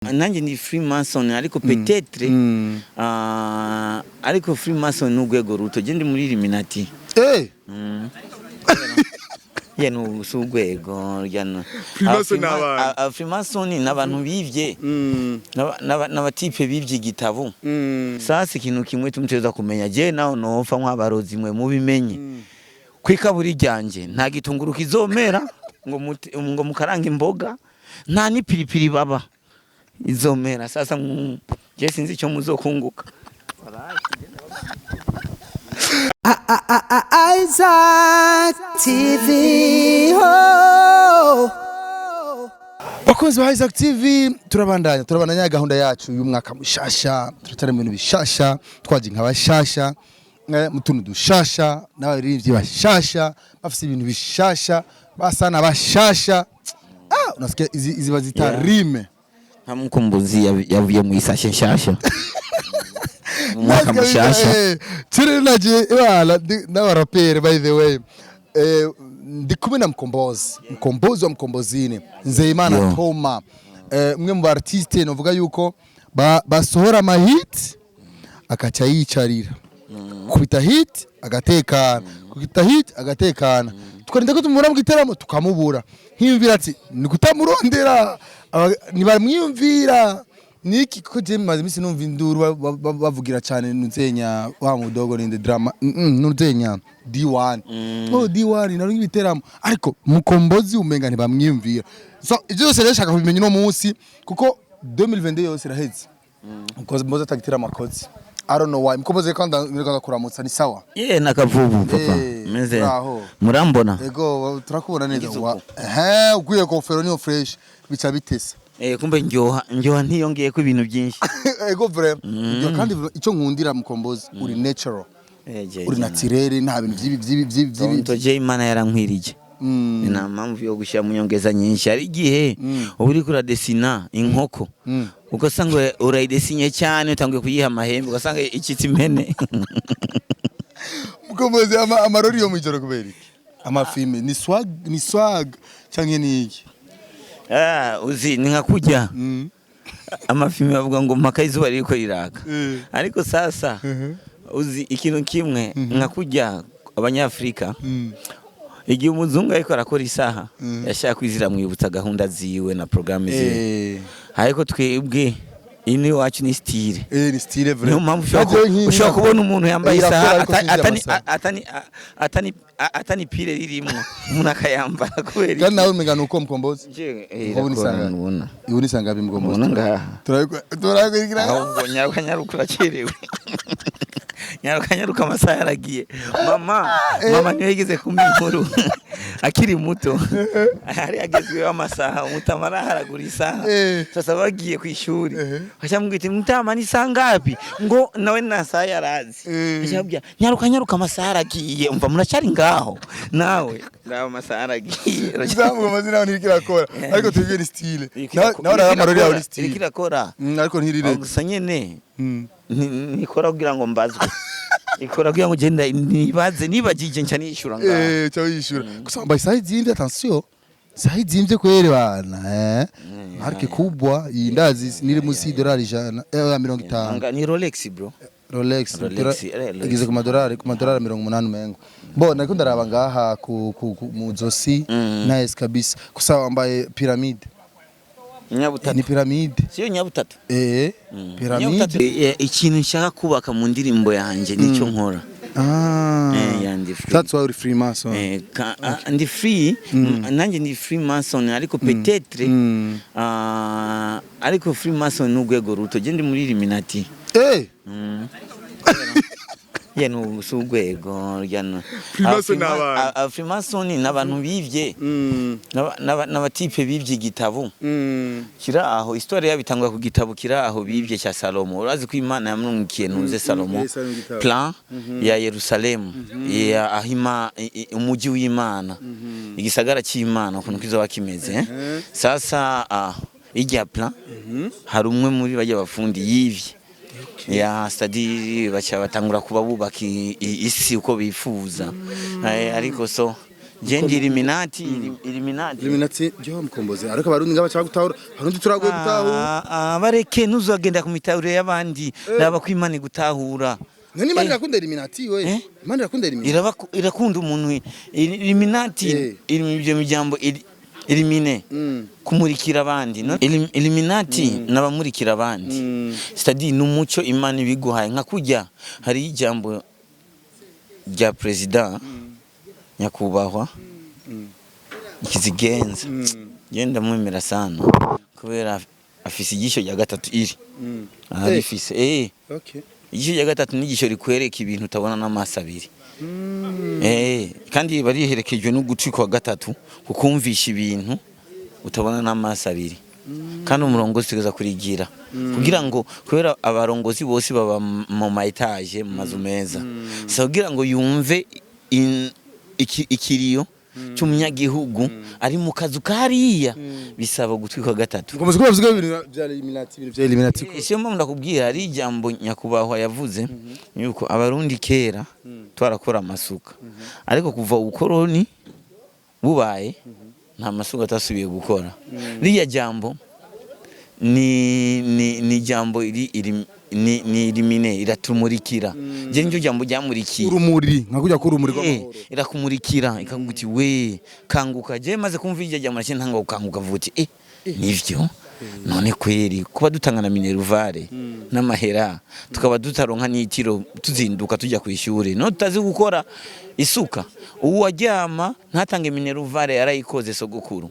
Nanjye ni Freemason ariko peut-être ariko Freemason n'ugwego ruto je ndi muri Elliminat. Yenu sugwego yana Freemason n'abantu bivye n'abatipe bivye igitabo. Sasa ikintu kimwe tumuteza kumenya je naho nofa nk'abarozi mwe mubimenye. Kwikaburi ryanje nta gitunguru kizomera ngo mukaranga imboga nta ni pilipili baba izomera. Sasa je sinzi icyo muzokunguka. Isaac TV ho bakozi ba Isaac TV turabandanya gahunda yacu y'umwaka mushasha turatari mu bintu bishasha twaje nk'abashasha mutuntu dushasha n'abaririmbyi bashasha bafite ibintu bishasha basana bashasha unasikia izi bazita rime MKOMBOZI yavuye mu isashe nshasha mwaka mushasha turi naje wala n'abaraperi by the way ndi kumwe na mkombozi wa mkombozini Nzeyimana Toma umwe mu artiste novuga yuko basohora amahit akaca yicarira kubita hit agatekana tukarinda ko tumura mu giteramo tukamubura nk'imvira ati ni kutamurondera nibamwiyumvira niki ko je maze misi numva induru bavugira cyane nuzenya wa mudogo ni drama nuzenya D1 D1 nari ibiteramo ariko mukombozi umenga ntibamwiyumvira so ivyo byose rashaka kubimenya no munsi kuko 2022 yose iraheze mukombozi atagitira amakozi. I don't know why. Mkombozi kandi nireka kuramutsa ni sawa. Nakavubu papa. Meze. Murambona. Ego turakubona neza. Uguye kofero niyo fresh bica bitese. Kumbe njoha ntiyongeye ko ibintu byinshi. Ego vraiment. Kandi icyo nkundira mukombozi uri natural. Uri naturel nta bintu vyibi. Toje Imana yarankwirije. Nina mpamvu yo gushya munyongeza nyinshi ari gihe uburi kura desina inkoko. Ugasanga urayidesinye cyane utangiye kuyiha amahembe ugasanga ikitse impene. Mukombozi amarori yo mwijoro kubera amafilme ni swag canke niki uzi ni nka kujya amafilme bavuga ngo mpaka izuba riko riraka ariko sasa uzi ikintu kimwe nka kujya abanyafrika igihe umuzungu ariko arakora isaha yashaka kwizira mwibutsa gahunda ziwe na programme ziwe ariko twebwe ini wacu ni style ni style vraiment niyo mpamvu ushaka kubona umuntu yambaye isaha atani pile ririmo umuntu akayambara kubera kandi nawe umengana uko mkombozi ubu nisanga bimkombozi turagira ahubwo nyaruka cerewe nyaruka amasaha yaragiye mama niwe yigize kumbi inkuru akiri muto hari agezweho amasaha umutamara haragura isaha sasa bagiye ku ishuri bashamwita mutama ni sangapi ngo nawe nasaha yarazi ashabya nyaruka amasaha yaragiye umva muracari ngaho nawe nawe amasaha yaragiye zamu amazina ntikirakora ariko tubwiye ni style nawe amarori yawe ni style ntikirakora ariko ntirire gusa nyene nikora kugira ngo mbazwe ikora kugira ngo genda nibaze nibagije nca nishura ngaho cyo yishura gusa mbaye sahi zindi attention sahi zimvye kwere bana marke kubwa indazi niri musi dolari jana ya 50 ni Rolex bro Rolex igize ku madolari 80 mengo bo nako ndaraba ngaha ku muzosi nice kabisa gusa wambaye pyramide nyabutatu ni pyramide siyo nyabutatu pyramide ikintu nshaka kubaka mu ndirimbo yanje nicyo nkora that's why we Freemason ndi free nanjye ndi Freemason ariko peut-être ariko Freemason n'ugwego ruto je ndi muri Elliminat yenu sugwego yana Freemason n'abantu bivye n'abatipe bivye igitabo kira aho histoire yabitangwa ku gitabo kira aho bivye cya Salomo urazi ko Imana yamwungikiye ntuze Salomo plan ya Yerusalemu ya ahima umuji w'Imana igisagara cy'Imana ukuntu kizoba kimeze sasa ijya plan hari umwe muri bajya bafundi yivye ya stadi bacha batangura kuba bubaka isi uko bifuza ariko so je ndi Elliminat jo mukombozi ariko abarundi ngaba gutahura abarundi turagoye gutahura bareke nuzagenda ku mitahuro y'abandi naba kwimana gutahura nani mani rakunda Elliminat we mani rakunda Elliminat irakunda umuntu Elliminat iri mu jambo Ellimine kumurikira abandi no Elliminat nabamurikira abandi c'est-à-dire numuco imana ibiguhaye nka kujya hari ijambo rya president nyakubahwa ikizigenza genda mwemera sana kubera afise igisho rya gatatu iri arifise okay igisho rya gatatu nigisho rikwereka ibintu utabona n'amaso abiri kandi bariherekejwe no guci kwa gatatu kukumvisha ibintu utabona n'amaso abiri kandi umurongozi tugeza kurigira kugira ngo kubera abarongozi bose baba mu Partage mu mazu meza so kugira ngo yumve ikiriyo cy'umunyagihugu ari mu kazu kariya bisaba gutwikwa gatatu mukomeze ko bavuga ibintu bya Elliminat siyo mpamvu ndakubwira ari ijambo nyakubahwa yavuze yuko abarundi kera twarakora amasuka ariko kuva ubukoroni bubaye nta masuka atasubiye gukora riya jambo ni jambo ni Ellimine iratumurikira je njyo jambo ryamurikiye urumuri nkakujya ko urumuri rw'amahoro irakumurikira ikaguti we kanguka je maze kumva ijya jambo nacyo ntanga gukanguka vuti nivyo none kweri kuba dutangana mineruvare n'amahera tukaba dutaronka n'itiro tuzinduka tujya kwishure no tutazi gukora isuka uwaryama ntatange mineruvare yarayikoze sogokuru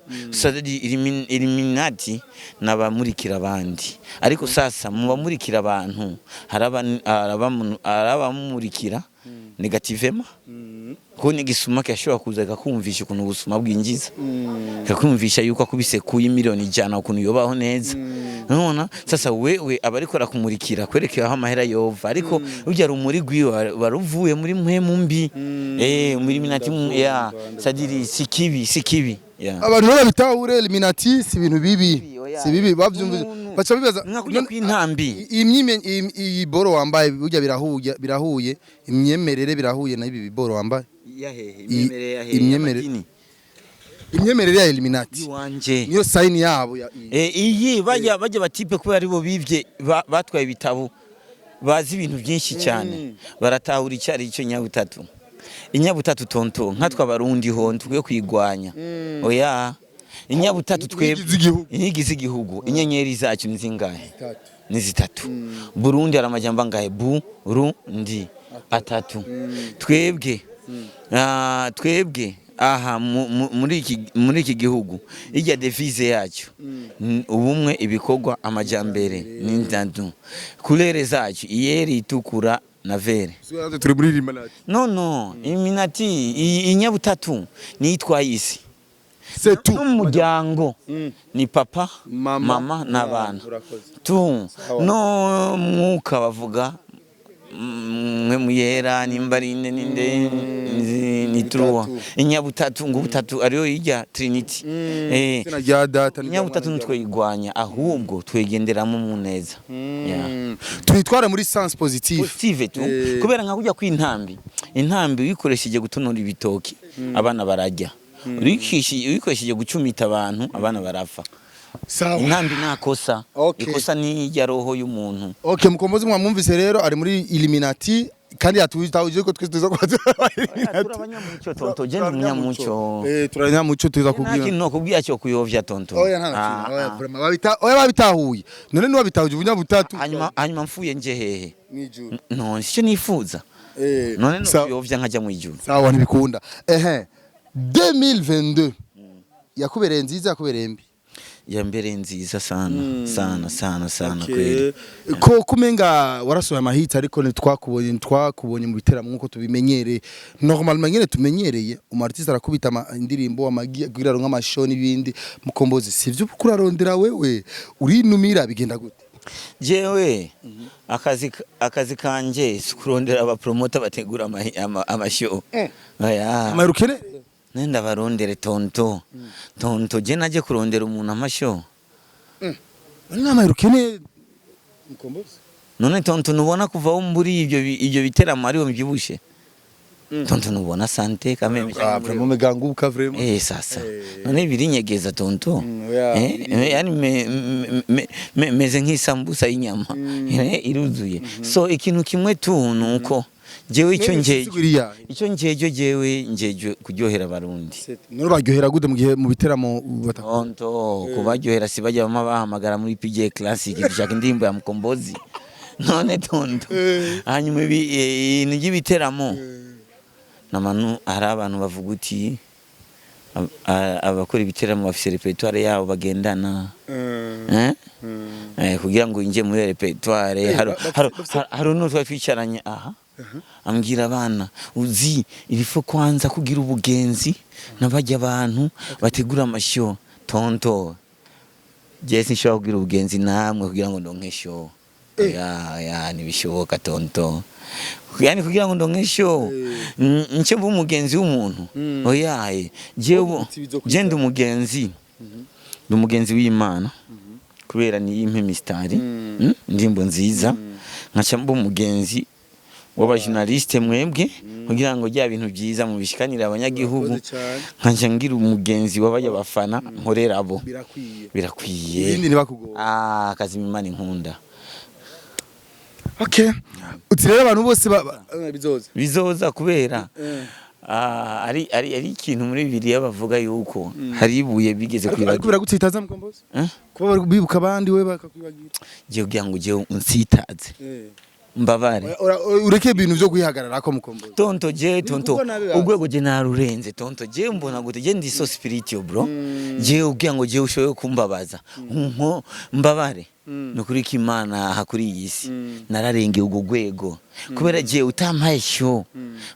Elliminat nabamurikira abandi ariko sasa mu bamurikira abantu harabamurikira negativema ko nigisuma cyashobora kuza kakumvisha ukuntu ubusuma bwinjiza kakumvisha yuko akubise kuyi miliyoni 100 ukuntu yobaho neza none sasa wewe abariko rakumurikira kwerekera amahera yova ariko ujya rumuri gwiwe baruvuye muri mpemu mbi muri Elliminat ya sadiri sikibi abantu babitahure Elliminat si ibintu bibi si bibi bavyumvise bacha bibaza nkakujya kwintambi iyi boro wambaye burya birahuye imyemerere birahuye na ibi biboro wambaye imyemerere ya Elliminat niyo sign yabo iyi bajya batipe ko ari bo bivye batwaye ibitabo bazi ibintu byinshi cyane baratahura icyari icyo nyabutatu inyabutatu tonto nkatwa barundi ho twe kwigwanya oya inyabutatu twebwe inyigize igihugu inyenyeri zacu nizingahe ni zitatu Burundi aramajamba ngahe Burundi atatu twebwe aha muri iki gihugu ijya devise yacu ubumwe ibikorwa amajambere n'indadu kulere zacu iyeri itukura na vere turi muri Elliminat no Elliminat inyabutatu nitwa isi c'est tout umuryango ni papa mama n'abana no mwuka bavuga mwe muyera nimbarinde ninde nitruwa inyabutatu ngo butatu ariyo ijya Trinity ya data inyabutatu nitwe igwanya ahubwo twegenderamo muneza twitwara muri sens positive tu kubera nka kujya kwintambi wikoresheje gutonora ibitoki abana barajya wikoresheje gucumita abantu abana barafa intambi nakosa ikosa ni ijya roho y'umuntu mukombozi mwamwumvise rero ari muri Elliminat kandi yatuje ko twese tuza abanyamuco tonto je ndi munyamuco turanyamuco tuza kubwira naki no kubwira cyo kuyovya tonto babitahuye none no babitahuje ubunyabutatu hanyuma mfuye nje hehe no cyo nifuza none no kuyovya nkajya mu ijuru sawa ntibikunda 2022 yakubereye nziza yakubereye mbi ya mbere nziza sana kweli ko kumenga warasohoye amahita ariko twakubonye mu biteramo nkuko tubimenyereye normalement nyene tumenyereye umartiste arakubita indirimbo amagira nk'amashow n'ibindi mukombozi sivyo kurarondera wewe urinumira bigenda gute jewe akazi kanje kurondera aba promoter bategura amashow amarukene nenda barondere tonto je naje kurondera umuntu amasho nana rukene mukombozi none tonto nubona kuva muri ibyo biteramo ari wo mbyibushe tonto nubona sante kameme vraiment meganguka vraiment sasa none birinyegeza tonto yani meze nk'isambusa y'inyama iruzuye so ikintu kimwe tu nuko jewe icyo ngejo jewe ngejo kuryohera abarundi none baryohera gute mu gihe mu biteramo tonto kubaryohera sibajya bahamagara muri PJ Classic dushaka indirimbo ya MKOMBOZI none tonto hanyuma ibintu by'ibiteramo namanu hari abantu bavuga uti abakora ibiteramo bafite repertoire yabo bagendana kugira ngo inje muri repertoire hari n'utwa twicaranye aha ambwira abana uzi irifo kwanza kugira ubugenzi nabajya abantu bategura amashyo tonto Jesse nshobora kugira ubugenzi namwe kugira ngo ndonke show ya nibishoboka tonto yani kugira ngo ndonke show nce mbu umugenzi w'umuntu oyaye je ndi umugenzi w'Imana kubera ni impe mistari ndimbo nziza nkaca mbu umugenzi w'abajournaliste mwebwe kugira ngo rya bintu byiza mu bishikanira abanyagihugu nkaca ngira umugenzi w'abajya bafana nkorera abo birakwiye ibindi nibakugoye kazi Imana inkunda okay utirera abantu bose bizoza kubera ari ikintu muri Bibiliya bavuga yuko hari ibuye bigeze kwibagira gutitaza MKOMBOZI kuba bibuka abandi we bakakwibagira je kugira ngo je unsitaze mbabare ureke ibintu byo kwihagarara ko MKOMBOZI tonto ugwego je narurenze tonto je mbona gute je ndi so spiritual bro je ugira ngo je ushoye kumbabaza nko mbabare nukuri k'Imana hakuri yisi nararengeye ugo gwego kubera je utampaye show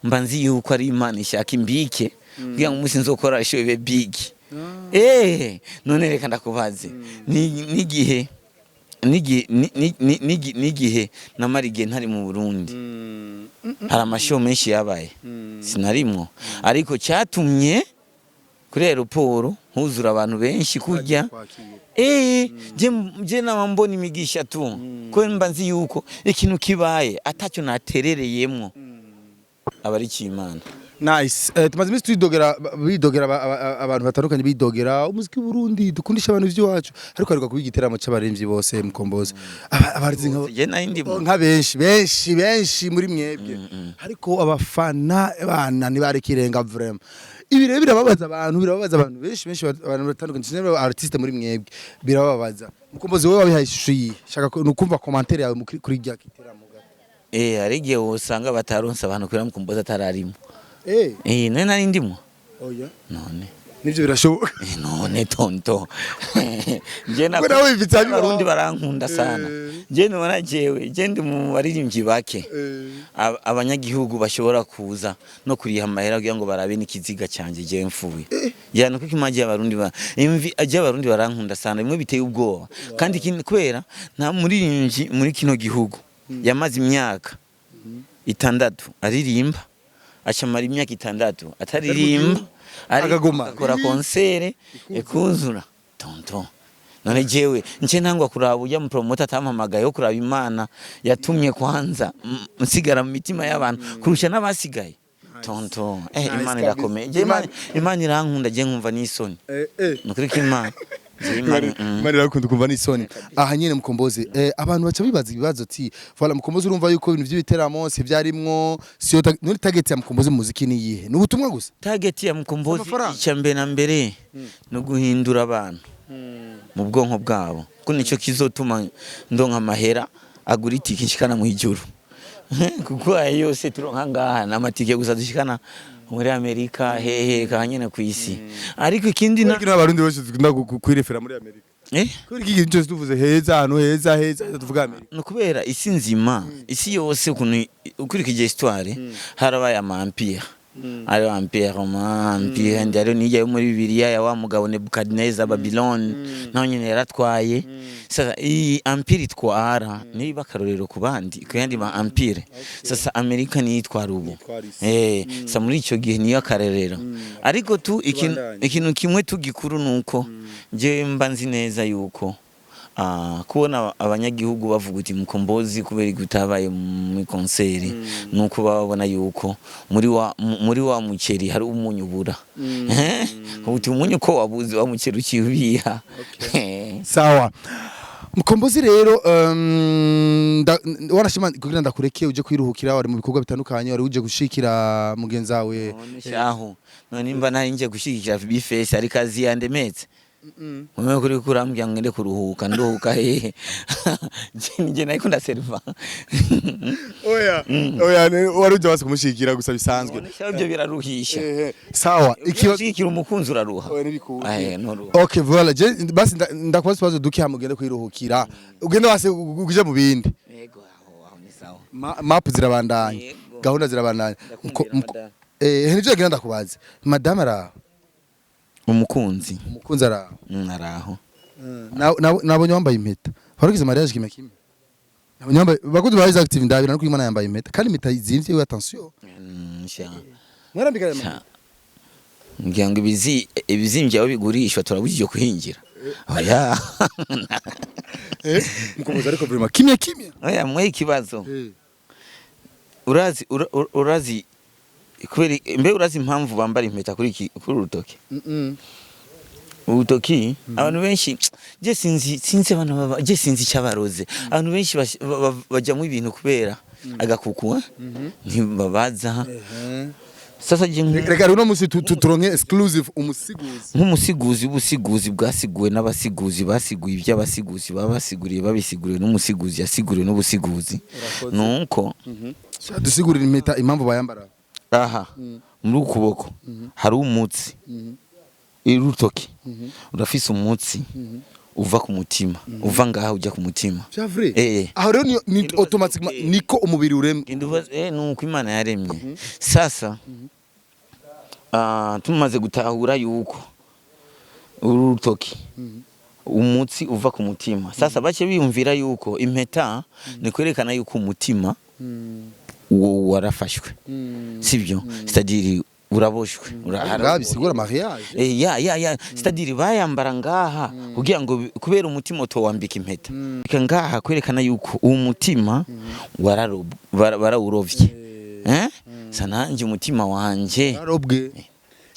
mbanzi yuko ari Imana ishaka imbike kugira ngo umunsi nzokora show ibe big none reka ndakubaze nigihe namarige ntari mu Burundi hari amashow menshi yabaye sinarimwo ariko cyatumye kuri aeroport huzura abantu benshi kujya je nabambona imigisha tu ko mbanzi yuko ikintu kibaye atacyo naterereyemwo abari cy'Imana nice tumaze imisi twidogera abantu batandukanye bidogera umuziki w'Uburundi dukundisha abantu ivy'iwacu ariko ariko kubigiteramo c'abaremvyi bose MKOMBOZI abarizi nka benshi muri mwebwe ariko abafana bana nibarikirenga vraiment ibire birababaza abantu benshi abantu batandukanye cyane artiste muri mwebwe birababaza MKOMBOZI wewe wabihaye ishusho yi shaka nukumva commentaire yawe kuri rya giteramo arigiye usanga bataronsa abantu kuri MKOMBOZI atararimo none nari ndimo oya none nivyo birashoboka none tonto je Abarundi barankunda sana je nubona jewe je ndi mu baririmvyi bake abanyagihugu bashobora kuza no kuriha amahera kugira ngo barabe n'ikiziga canje je mfuye yani kuko imaje Abarundi Abarundi barankunda sana bimwe biteye ubwoba kandi kubera nta muririmvyi muri kino gihugu yamaze imyaka 6 aririmba achamara imyaka 6 ataririmba akora konsere ekuzura tonto none jewe nce ntangwa kuraba ujya mu promoter atampamagaye yo kuraba Imana yatumye kwanza nsigara mu mitima y'abantu kurusha n'abasigaye tonto Imana irakomeye Imana irankunda je nkumva n'isoni nukuri k'Imana Mari rakunda kumva n'isoni aha nyene MKOMBOZI abantu baca bibaza ibibazo ati voilà MKOMBOZI urumva yuko ibintu by'ibiteramo se byarimwo siyo none target ya MKOMBOZI muziki ni yihe ni ubutumwa gusa target ya MKOMBOZI icyambe na mbere no guhindura abantu mu bwonko bwabo ko nico kizotuma ndonka amahera agura itiki nshikana mu ijuru kuko yose turonka ngaha n'amatike gusa dushikana muri Amerika kahanyene kwisi ariko ikindi n'abarundi bose dukunda kwirefera muri Amerika kuri iki cyose tuvuze heza hano heza tuvuga Amerika no kubera isi nzima isi yose ukurikije histoire harabaye ama-empire ari empire romain empire ndaro niye muri Bibiliya ya wa mugabo Nebukadneza Babylon naho nyine yaratwaye sasa iyi empire twara ni bakarorero kubandi kuyandi ma empire sasa Amerika ni itwara ubu sa muri ico gihe niyo akarerero ariko tu ikintu kimwe tugikuru nuko je mba nzi neza yuko kubona abanyagihugu bavuga uti mukombozi kubera gutabaye mu concert nuko babona yuko muri wa muceri hari umunyu bura uti umunyu ko wabuze wa muceri ukibiha. Sawa Mukombozi rero warashima kugira ndakureke uje kwiruhukira wari mu bikorwa bitandukanye wari uje gushikira mugenzi wawe Ishavu none imba nayo nje gushikira bifese ari kazi yandemetse Mwe kuri kurambya ngende kuruhuka nduhuka nje nayiko ndaserva oya wari uje basi kumushikira gusa bisanzwe ibyo biraruhisha. Sawa ikibazo umukunzi uraruha okay voilà basi ndakubaza ibibazo duke hamugende kwiruhukira ugende wase uje mu bindi yego aho ni sawa map zirabandanye gahunda zirabandanye nivyo genda ndakubaza madame ara umukunzi araho araho nabonye wambaye impeta waragize mariage kimwe nabonye wambaye bakudu bayize active ndabira no kwimana yambaye impeta kandi impeta izimvye attention mwarambikana ngira ngo ibizimvye aho bigurishwa turabujije kuhingira oya Mukombozi ariko vraiment kimwe oya mwe ikibazo urazi kubera mbe urazi impamvu bambara impeta kuri urutoki urutoki abantu benshi je sinzi abantu baba je sinzi cyabaroze abantu benshi bajya mu ibintu kubera agakuku ntibabaza sasa je reka uno musi turonke exclusive nk'umusiguzi ubusiguzi bwasiguwe n'abasiguzi basiguye iby'abasiguzi babasiguriye babisiguriye n'umusiguzi yasiguriye n'ubusiguzi nuko dusigurira impeta impamvu bayambara aha muri ukuboko hari umutsi irutoki urafise umutsi uva ku mutima uva ngaha ujya ku mutima aho rero ni automatically niko umubiri uremye nuko Imana yaremye sasa tumaze gutahura yuko urutoki umutsi uva ku mutima sasa bace biyumvira yuko impeta ni kwerekana yuko umutima uwo warafashwe sivyo c'est-à-dire uraboshwe bisigura mariage c'est-à-dire bayambara ngaha kugira ngo kubera umutima utowambika impeta ngaha kwerekana yuko uwo mutima warawurovye sananje umutima wanje warobwe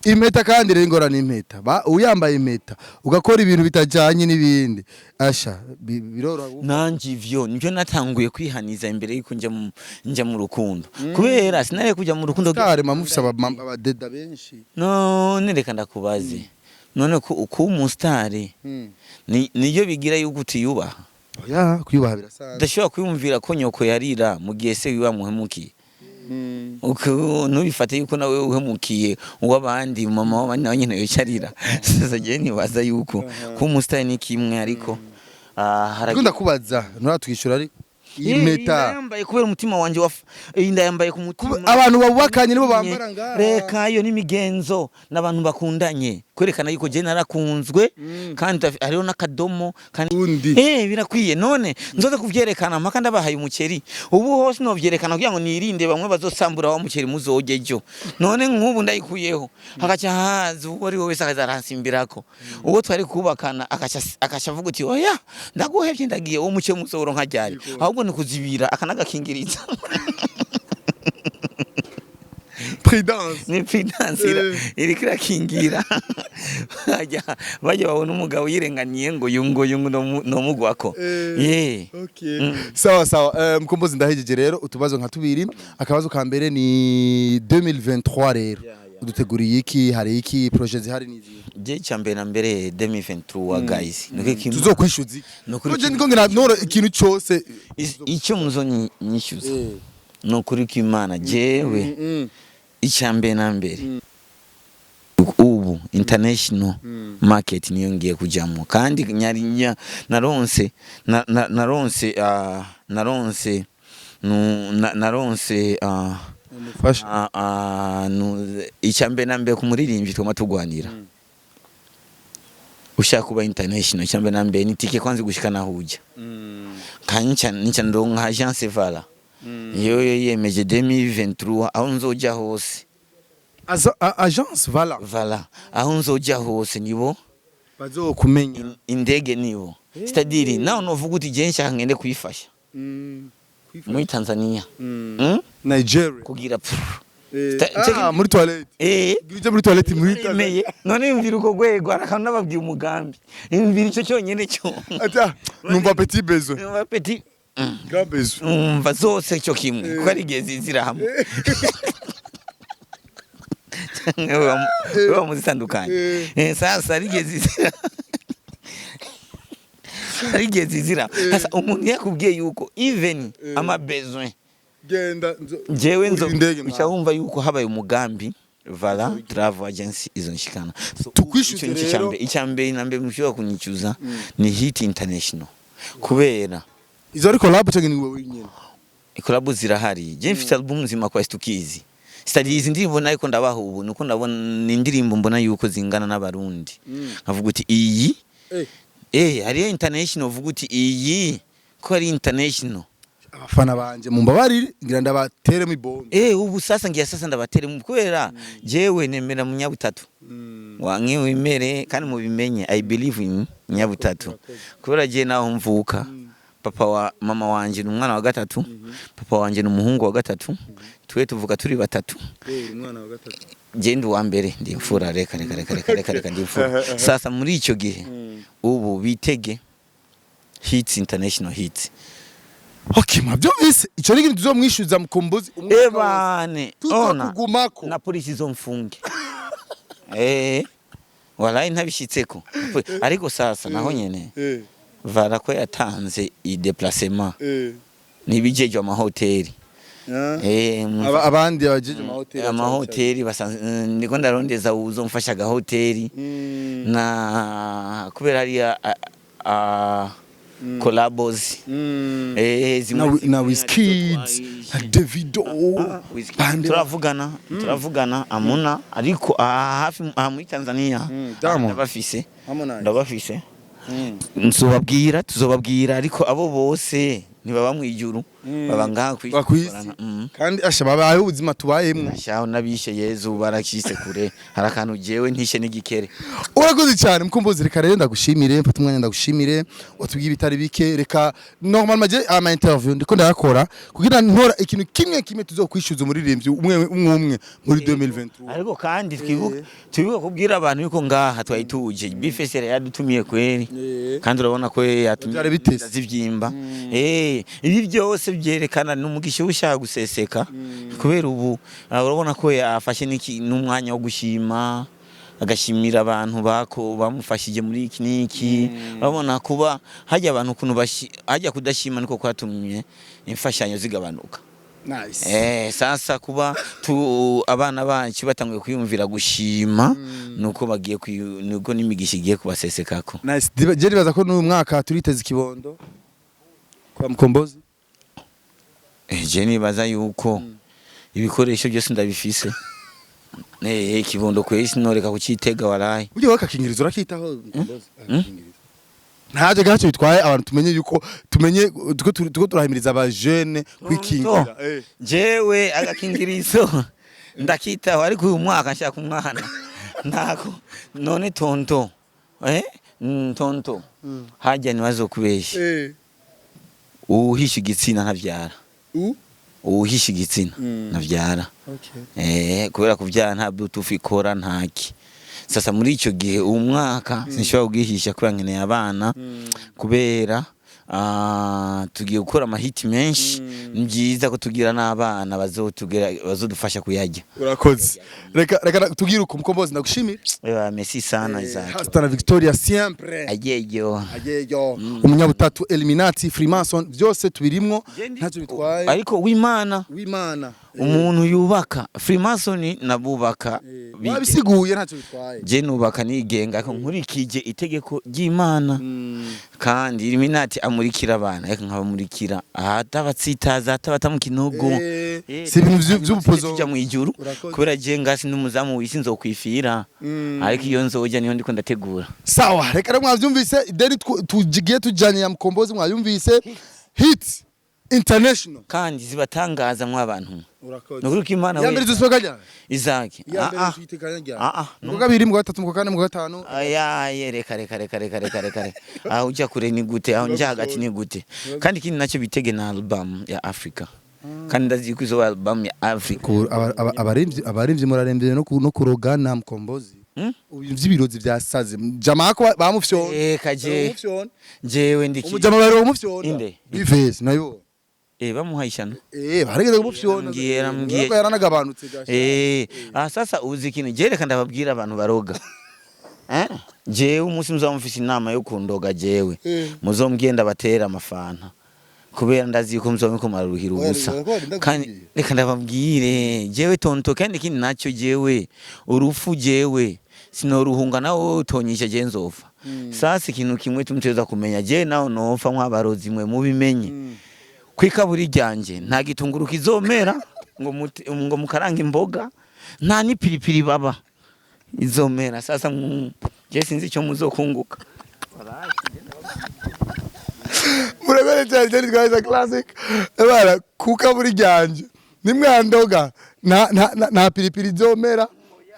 impeta kandi rero ingorane impeta uyambaye impeta ugakora ibintu bitajanye n'ibindi asha birora nanje ivyo nivyo natanguye kwihaniza imbere yuko njya mu rukundo kubera sinare kujya mu rukundo kare mamufisa abadeda benshi none reka ndakubaze none ko umustari niyo bigira yuko utiyubaha kuyubaha birasanzwe ndashobora kwiyumvira ko nyoko yarira mu gihe se wiwa muhemukiye nubifate yuko nawe uhemukiye uwabandi mama wabandi nawe nyene yocarira sasa je nibaza yuko ko umusitari ni kimwe ariko haragenda kubaza nturatwishura ariko impeta yambaye kubera umutima wanje yambaye ku mutima abantu babakanye nibo bambara ngaha reka iyo n'imigenzo n'abantu bakundanye kwerekana yuko je narakunzwe kandi hariho n'akadomo kandi birakwiye none nzoze kuvyerekana mpaka ndabahaye umuceri ubu hose no vyerekana kugira ngo nirinde bamwe bazosambura wa muceri muzogejo none nk'ubu ndayikuyeho hagaca haza uwo ari wese akazaransimbirako uwo twari kubakana akaca avuga uti oya ndaguhevye ndagiye uwo muceri muzoro nkajyari ahubwo ni kuzibira akanagakingiriza prudence iri kirakingira bajya babona umugabo yirenganiye ngo yungo no mugwako sawa Mukombozi ndahejeje rero utubazo nka tubiri akabazo ka mbere ni 2023 rero uduteguriye iki hari iki projet zihari nizi je cyambere na mbere 2023 guys tuzokwishuza projet ngo ngira noro ikintu cyose icyo muzonyishyuza no kuri kw'Imana jewe icyambere na mbere ubu international market niyo ngiye kujyamo kandi nyarinya naronse icyambere na mbere ku muririmbyi twama tugwanira ushaka kuba international icyambere na mbere ni tike kwanza gushikana hujya kanyica ndonka agence vala yo yemeje 2023 aho nzojya hose agence vala aho nzojya hose nibo bazokumenya indege nibo c'est-à-dire naho novuga uti je nshaka ngende kwifasha muri Tanzania Nigeria kugira muri toilette gije muri toilette muri Tanzania none yumvira uko gwego arakana nababwiye umugambi yumvira ico cyonyene cyo ata numva petit besoin numva petit grand besoin umva zose cyo kimwe ko ari gezi zira hamwe wewe muzitandukanye sasa ari gezi zira arigeze zira sasa umuntu yakubwiye yuko even ama besoin genda jewe nzo ucawumva yuko habaye umugambi vala travel agency izo nshikana tukwishyuze rero icyambere nambe mushobora kunyicuza ni hit international kubera izo ari collab cyangwa ni wowe nyine collab zirahari je mfite album nzima kwa tuzi Studies indirimbo nayiko ndabaho ubu nuko ndabona indirimbo mbona yuko zingana n'abarundi nkavuga uti iyi ari international uvuga uti iyi ko ari international abafana banje mumbabarire ngira ndabatere mu bombe ubu sasa ngiye sasa ndabatere mu kubera jewe nemera mu nyabutatu wanke wemere kandi mu bimenye I believe in nyabutatu kubera je naho mvuka papa wa mama wanje n'umwana wa gatatu papa wanje n'umuhungu wa gatatu twe tuvuga turi batatu umwana wa gatatu genda wa mbere ndi imfura reka ndi imfura sasa muri ico gihe ubu bitege hits international hits okay mabyo bise ico ni kintu tuzomwishyuza mukombozi bane ona na polisi zo mfunge wallahi ntabishitseko ariko sasa naho nyene vala ko yatanze i déplacement nibijeje amahoteli abandi abajeje amahoteli basanze ndiko ndarondeza uzo mfasha ga hoteli na kubera ari collabos na Wizkids Davido turavugana amuna ariko hafi muri Tanzania ndabafise tuzobabwira ariko abo bose ntibaba mwijuru baba ngaha kwikorana kandi ashababaye ubuzima tubayemwe ashaho nabishe Yezu barakise kure harakantu jewe ntishe n'igikere urakoze cyane mukombozi reka rero ndagushimire mfata umwanya ndagushimire watubwiye bitari bike reka normal maje ama interview ndiko ndakora kugira ntora ikintu kimwe tuzokwishyuza umuririmbyi umwe muri 2023 ariko kandi twibuka kubwira abantu yuko ngaha twayituje bifesere yadutumiye kweri kandi urabona ko yatumye zivyimba ibi byose byerekana n'umugisha ushaka guseseka kubera ubu urabona ko yafashe n'umwanya wo gushima agashimira abantu bako bamufashije muri iki niki urabona kuba hajya abantu kuntu hajya kudashima niko kwatumye imfashanyo zigabanuka nice sasa kuba abana bacu batanguye kwiyumvira gushima nuko bagiye nuko n'imigisha igiye kubasesekako nice je ribaza ko n'uyu mwaka turiteze ikibondo kwa mukombozi je nibaza yuko ibikoresho byose ndabifise ikibondo kwisi noreka kucitega warayi uje wakakingirizo rakitaho mukombozi ntaje gacho bitwaye abantu tumenye yuko tuko turahimiriza aba jeune kwikingira jewe agakingirizo ndakitaho ariko uyu mwaka nshaka umwana ntako none tonto tonto hajya nibazo kubeshya uhisha igitsina ntavyara uhisha igitsina ntavyara kubera kuvyara nta bluetooth ikora ntaki sasa muri ico gihe umwaka sinshobora kugihisha kubera nkeneye abana kubera tugiye gukora amahiti menshi nbyiza ko tugira n'abana bazodufasha kuyajya urakoze reka tugira uko mukombozi ndagushimira merci sana Isaac hasta la Victoria siempre ayeyo umunyabutatu Elliminat Freemason byose tubirimwo ntacyo bitwaye ariko w'Imana umuntu yubaka Freemason nabubaka babisiguye ntacyo bitwaye je nubaka nigenga ko nkurikije itegeko ry'Imana kandi Elliminat amurikira abana reka nkabamurikira ahatabatsitaza atabata mu kinogo si ibintu by'ubupozo kujya mu ijuru kubera je ngasi n'umuzamu wisi nzokwifira ariko iyo nzojya niyo ndiko ndategura sawa reka mwavyumvise deri tugiye tujanye ya mukombozi mwayumvise hit international kandi zibatangaza mw'abantu urakoze nukuruka imana we yambere zisoga ryari izaki mu kabiri mu gatatu mu kane mu gatanu reka aho ujya kure ni gute aho njya hagati ni gute kandi kindi nacyo bitege na album ya Africa kandi ndazi ko izo album ya Africa abarimvyi murarembye no kurogana MKOMBOZI vy'ibirozi vyasaze jamaa ko bamufyona kaje jewe ndiki umujama bari bamufyona inde bivese nayo bamuhayishana barigeze kumufyona mbwiye yaranagabanutse gashi sasa uzi kintu jereka ndababwira abantu baroga jewe umunsi muzamufise inama yo kundoga jewe muzombwiye batera amafanta kubera ndazi ko muzomiko maruhira ubusa kandi reka ndababwire jewe tonto kandi kindi nacyo jewe urufu jewe sinoruhunga nawo utonyisha je nzofa sasa ikintu kimwe tumuteza kumenya je nawo nofa nk'abarozi mwe mubimenye kwikaburi ryanje nta gitunguru kizomera ngo mukaranga imboga nta nipiripiri baba izomera sasa je sinzi icyo muzokunguka murabere cyane guys classic ebara kukaburi ryanje nimwandoga nta piripiri zomera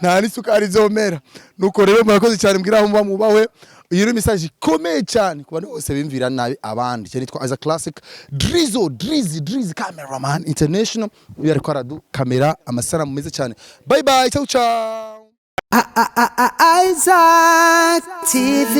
nta n'isukari zomera nuko rero murakoze cyane mbwira aho mubawe iyo message ikomeye cyane ku bantu bose bimvira nabi abandi cyane twa as a classic Drizzy cameraman international uyu ariko aradu kamera amasanamu meza cyane bye bye ciao ciao Isaac TV